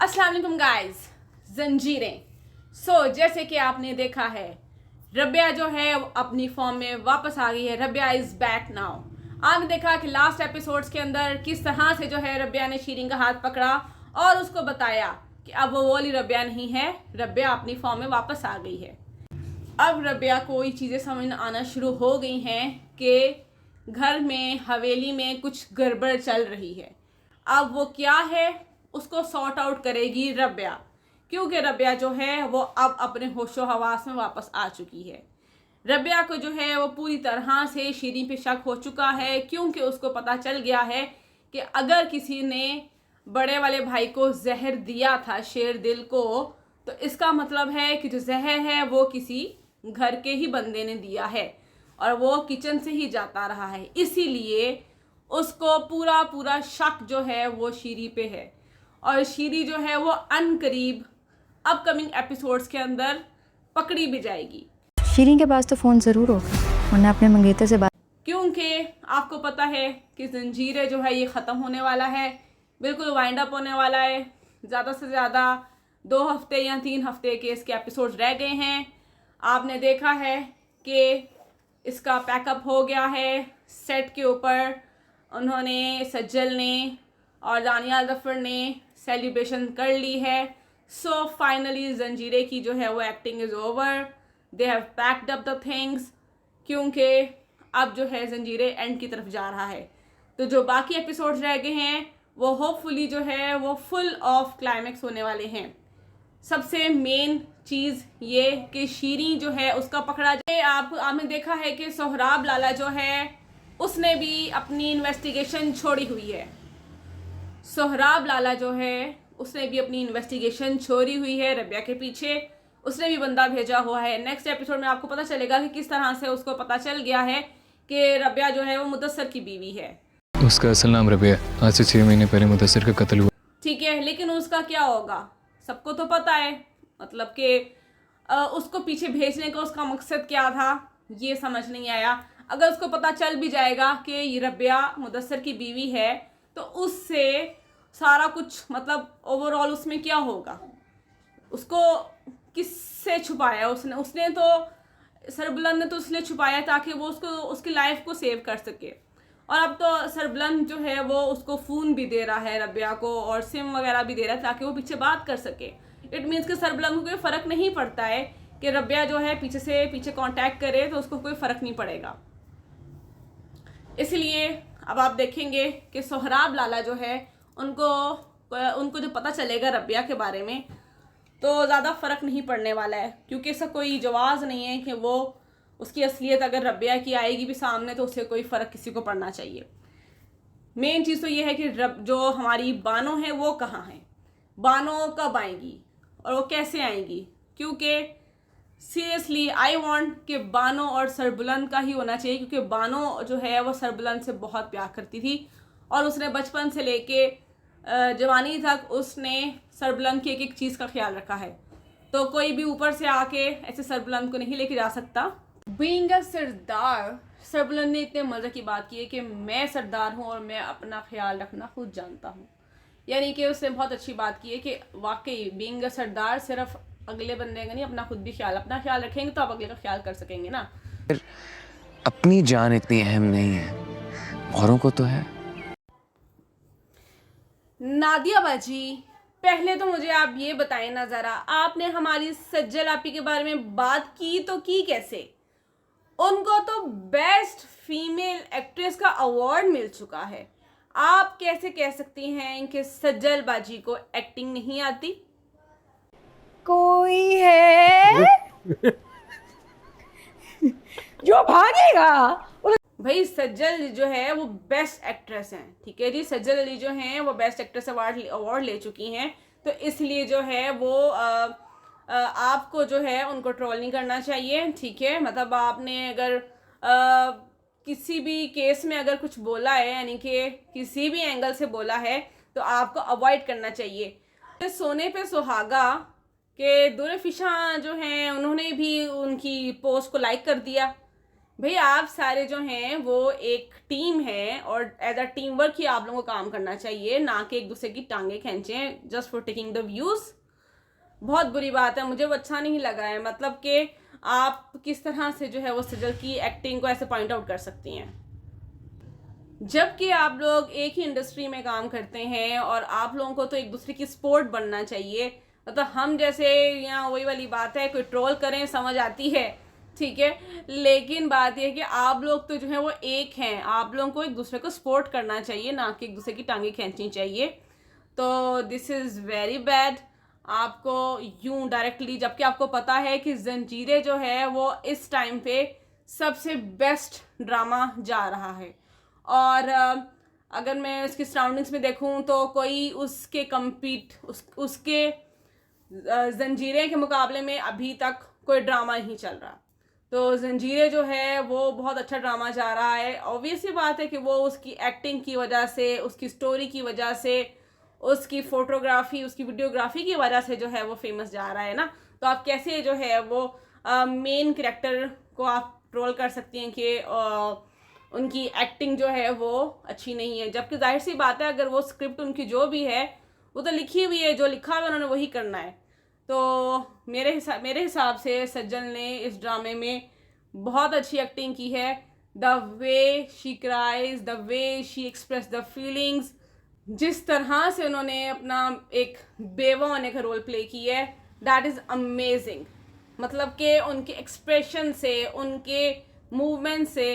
अस्सलाम वालेकुम गाइस, जंजीरें। जैसे कि आपने देखा है, रबिया जो है अपनी फॉर्म में वापस आ गई है। Rabia is back now. आपने देखा कि लास्ट एपिसोड्स के अंदर किस तरह से जो है रबिया ने शीरीन का हाथ पकड़ा और उसको बताया कि अब वो वाली रबिया नहीं है, रबिया अपनी फॉर्म में वापस आ गई है। अब रबिया को ये चीज़ें समझ में आना शुरू हो गई हैं कि घर में, हवेली में कुछ गड़बड़ चल रही है। अब वो क्या है उसको सॉर्ट आउट करेगी रबिया, क्योंकि रबिया जो है वो अब अपने होशो हवास में वापस आ चुकी है। रबिया को जो है वो पूरी तरह से शीरीन पे शक हो चुका है, क्योंकि उसको पता चल गया है कि अगर किसी ने बड़े वाले भाई को जहर दिया था, शेर दिल को, तो इसका मतलब है कि जो जहर है वो किसी घर के ही बंदे ने दिया है और वो किचन से ही जाता रहा है। इसीलिए उसको पूरा पूरा शक जो है वो शीरी पे है और शीरी जो है वो अनकरीब अपकमिंग एपिसोड्स के अंदर पकड़ी भी जाएगी। शीरीन के पास तो फ़ोन ज़रूर होगा, उन्हें अपने मंगेतर से बात, क्योंकि आपको पता है कि जंजीरें जो है ये ख़त्म होने वाला है, बिल्कुल वाइंड अप होने वाला है। ज़्यादा से ज़्यादा 2 हफ्ते या 3 हफ्ते के इसके एपिसोड्स रह गए हैं। आपने देखा है कि इसका पैकअप हो गया है सेट के ऊपर। उन्होंने, सज्जल ने और दानियाल ज़फ़र ने सेलिब्रेशन कर ली है। सो फाइनली जंजीरे की जो है वो acting is over, they have packed up the things, क्योंकि अब जो है जंजीरे एंड की तरफ जा रहा है। तो जो बाकी एपिसोड्स रह गए हैं वो होपफुली जो है वो फुल ऑफ क्लाइमेक्स होने वाले हैं। सबसे मेन चीज़ ये कि शीरीन जो है उसका पकड़ा जाए। आपने देखा है कि सोहराब लाला जो है उसने भी अपनी इन्वेस्टिगेशन छोड़ी हुई है। सोहराब लाला जो है उसने भी अपनी इन्वेस्टिगेशन छोड़ी हुई है रबिया के पीछे। उसने भी बंदा भेजा हुआ है। नेक्स्ट एपिसोड में आपको पता चलेगा कि किस तरह से उसको पता चल गया है कि रबिया जो है वो मुदस्सर की बीवी है। उसका असल नाम रबिया। आज से 6 महीने पहले मुदस्सर का कत्ल हुआ। ठीक है, लेकिन उसका क्या होगा सबको तो पता है। मतलब कि उसको पीछे भेजने का उसका मकसद क्या था ये समझ नहीं आया। अगर उसको पता चल भी जाएगा कि ये रबिया मुदस्सर की बीवी है तो उससे सारा कुछ, मतलब ओवरऑल उसमें क्या होगा, उसको किससे छुपाया उसने तो सरबुलंद ने तो उसने छुपाया ताकि वो उसको, उसकी लाइफ को सेव कर सके। और अब तो सरबुलंद जो है वो उसको फ़ोन भी दे रहा है रबिया को और सिम वगैरह भी दे रहा है ताकि वो पीछे बात कर सके। इट मीन्स कि सरबुलंद को कोई फ़र्क नहीं पड़ता है कि रबिया जो है पीछे से पीछे कांटेक्ट करे, तो उसको कोई फ़र्क नहीं पड़ेगा। इसलिए अब आप देखेंगे कि सोहराब लाला जो है उनको जो पता चलेगा रबिया के बारे में तो ज़्यादा फ़र्क नहीं पड़ने वाला है, क्योंकि ऐसा कोई जवाज़ नहीं है कि वो उसकी असलियत अगर रबिया की आएगी भी सामने तो उससे कोई फ़र्क किसी को पड़ना चाहिए। मेन चीज़ तो ये है कि जो हमारी बानो है वो कहाँ है, बानो कब आएंगी और वो कैसे आएंगी, क्योंकि सीरियसली आई वांट कि बानो और सरबुलंद का ही होना चाहिए, क्योंकि बानो जो है वो सरबुलंद से बहुत प्यार करती थी और उसने बचपन से लेके जवानी तक उसने सरबुलंद की एक एक चीज़ का ख्याल रखा है। तो कोई भी ऊपर से आके ऐसे सरबुलंद को नहीं लेके जा सकता। बीइंग अ सरदार, सरबुलंद ने इतने मज़े की बात की है कि मैं सरदार हूँ और मैं अपना ख्याल रखना खुद जानता हूँ। यानी कि उसने बहुत अच्छी बात की है कि वाकई बीइंग अ सरदार सिर्फ अगले बंदे का नहीं, अपना खुद भी अपना ख्याल रखेंगे तो आप अगले का ख्याल कर सकेंगे ना। अपनी जान इतनी अहम नहीं है, औरों को तो है। नादिया बाजी, पहले तो मुझे आप ये बताएं ना ज़रा, आपने हमारी सज्जल आपी के बारे में बात की तो की कैसे? उनको तो बेस्ट फीमेल एक्ट्रेस का अवार्ड मिल चुका है। आप कैसे कह सकती हैं कि सज्जल बाजी को एक्टिंग नहीं आती? कोई है जो भागेगा? भाई सज्जल जो है वो बेस्ट एक्ट्रेस हैं, ठीक है जी। सज्जल अली जो हैं वो बेस्ट एक्ट्रेस अवार्ड ले चुकी हैं, तो इसलिए जो है वो आपको जो है उनको ट्रोल नहीं करना चाहिए, ठीक है। मतलब आपने अगर किसी भी केस में अगर कुछ बोला है, यानी कि किसी भी एंगल से बोला है, तो आपको अवॉइड करना चाहिए। सोने पे सुहागा के दुर फिशा जो हैं उन्होंने भी उनकी पोस्ट को लाइक कर दिया। भाई आप सारे जो हैं वो एक टीम है और एज अ टीम वर्क ही आप लोगों को काम करना चाहिए, ना कि एक दूसरे की टांगे खींचें just for taking the views. बहुत बुरी बात है, मुझे वो अच्छा नहीं लगा है। मतलब कि आप किस तरह से जो है वो सजल की एक्टिंग को ऐसे पॉइंट आउट कर सकती हैं, जबकि आप लोग एक ही इंडस्ट्री में काम करते हैं और आप लोगों को तो एक दूसरे की सपोर्ट बनना चाहिए। मतलब हम जैसे यहाँ वही वाली बात है, कोई ट्रोल करें समझ आती है, ठीक है, लेकिन बात यह है कि आप लोग तो जो है वो एक हैं, आप लोगों को एक दूसरे को सपोर्ट करना चाहिए, ना कि एक दूसरे की टांगे खींचनी चाहिए। तो दिस इज़ वेरी बैड। आपको यूं डायरेक्टली, जबकि आपको पता है कि जंजीरें जो है वो इस टाइम पे सबसे बेस्ट ड्रामा जा रहा है, और अगर मैं उसकी सराउंडिंग्स में देखूं तो कोई उसके उसके जंजीरें के मुकाबले में अभी तक कोई ड्रामा नहीं चल रहा। तो जंजीरें जो है वो बहुत अच्छा ड्रामा जा रहा है। ऑब्वियस ही बात है कि वो उसकी एक्टिंग की वजह से, उसकी स्टोरी की वजह से, उसकी फोटोग्राफी, उसकी वीडियोग्राफी की वजह से जो है वो फेमस जा रहा है ना। तो आप कैसे जो है वो मेन कैरेक्टर को आप ट्रोल कर सकती हैं कि उनकी एक्टिंग जो है वो अच्छी नहीं है, जबकि जाहिर सी बात है अगर वो स्क्रिप्ट उनकी जो भी है वो तो लिखी हुई है, जो लिखा हुआ उन्होंने वही करना है। तो मेरे हिसाब से सज्जल ने इस ड्रामे में बहुत अच्छी एक्टिंग की है। The way she cries, the way she express the feelings, जिस तरह से उन्होंने अपना एक बेवा होने का रोल प्ले किया है, दैट इज़ अमेजिंग। मतलब कि उनके एक्सप्रेशन से, उनके मूवमेंट से,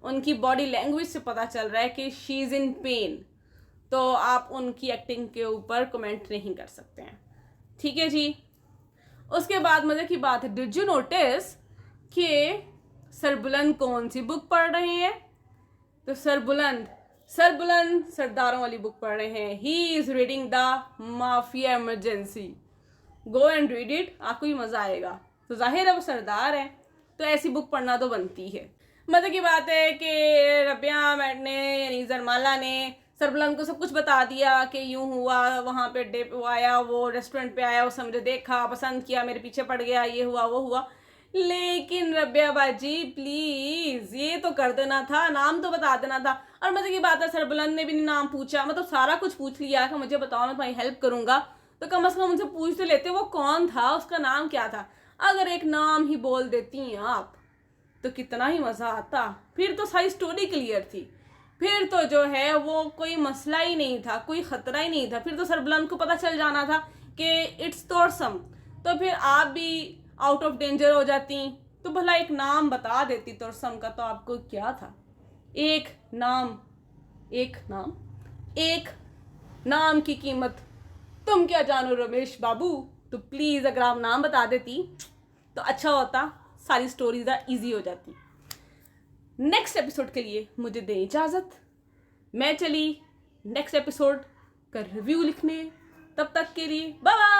उनकी बॉडी लैंग्वेज से पता चल रहा है कि शी इज़ इन पेन। तो आप उनकी एक्टिंग के ऊपर कमेंट नहीं कर सकते हैं, ठीक है जी। उसके बाद मज़े की बात है, डिड यू नोटिस कि सरबुलंद कौन सी बुक पढ़ रहे हैं? तो सरबुलंद सरदारों वाली बुक पढ़ रहे हैं। He is reading the mafia emergency. Go and read it, आपको भी मज़ा आएगा। तो जाहिर है वो सरदार है, तो ऐसी बुक पढ़ना तो बनती है। मज़े की बात है कि रबिया ने यानी जरमाला ने सरबुलंद को सब कुछ बता दिया कि यूं हुआ, वहाँ पे डे वो आया, वो रेस्टोरेंट पे आया, उसने मुझे देखा, पसंद किया, मेरे पीछे पड़ गया, ये हुआ वो हुआ। लेकिन रबिया बाजी प्लीज़ ये तो कर देना था, नाम तो बता देना था। और मज़े की बात है सरबुलंद ने भी नहीं नाम पूछा, मतलब सारा कुछ पूछ लिया कि मुझे बताओ मैं तुम्हारी हेल्प करूँगा, तो कम से कम उनसे पूछ तो लेते वो कौन था, उसका नाम क्या था। अगर एक नाम ही बोल देती हैं आप तो कितना ही मज़ा आता, फिर तो सारी स्टोरी क्लियर थी, फिर तो जो है वो कोई मसला ही नहीं था, कोई ख़तरा ही नहीं था। फिर तो सरबुलंद को पता चल जाना था कि इट्स तोरसम, तो फिर आप भी आउट ऑफ डेंजर हो जाती। तो भला एक नाम बता देती तोरसम का, तो आपको क्या था? एक नाम की कीमत तुम क्या जानो रमेश बाबू। तो प्लीज़ अगर आप नाम बता देती तो अच्छा होता, सारी स्टोरी ईजी हो जाती। नेक्स्ट एपिसोड के लिए मुझे दें इजाज़त, मैं चली नेक्स्ट एपिसोड का रिव्यू लिखने। तब तक के लिए बाय बाय।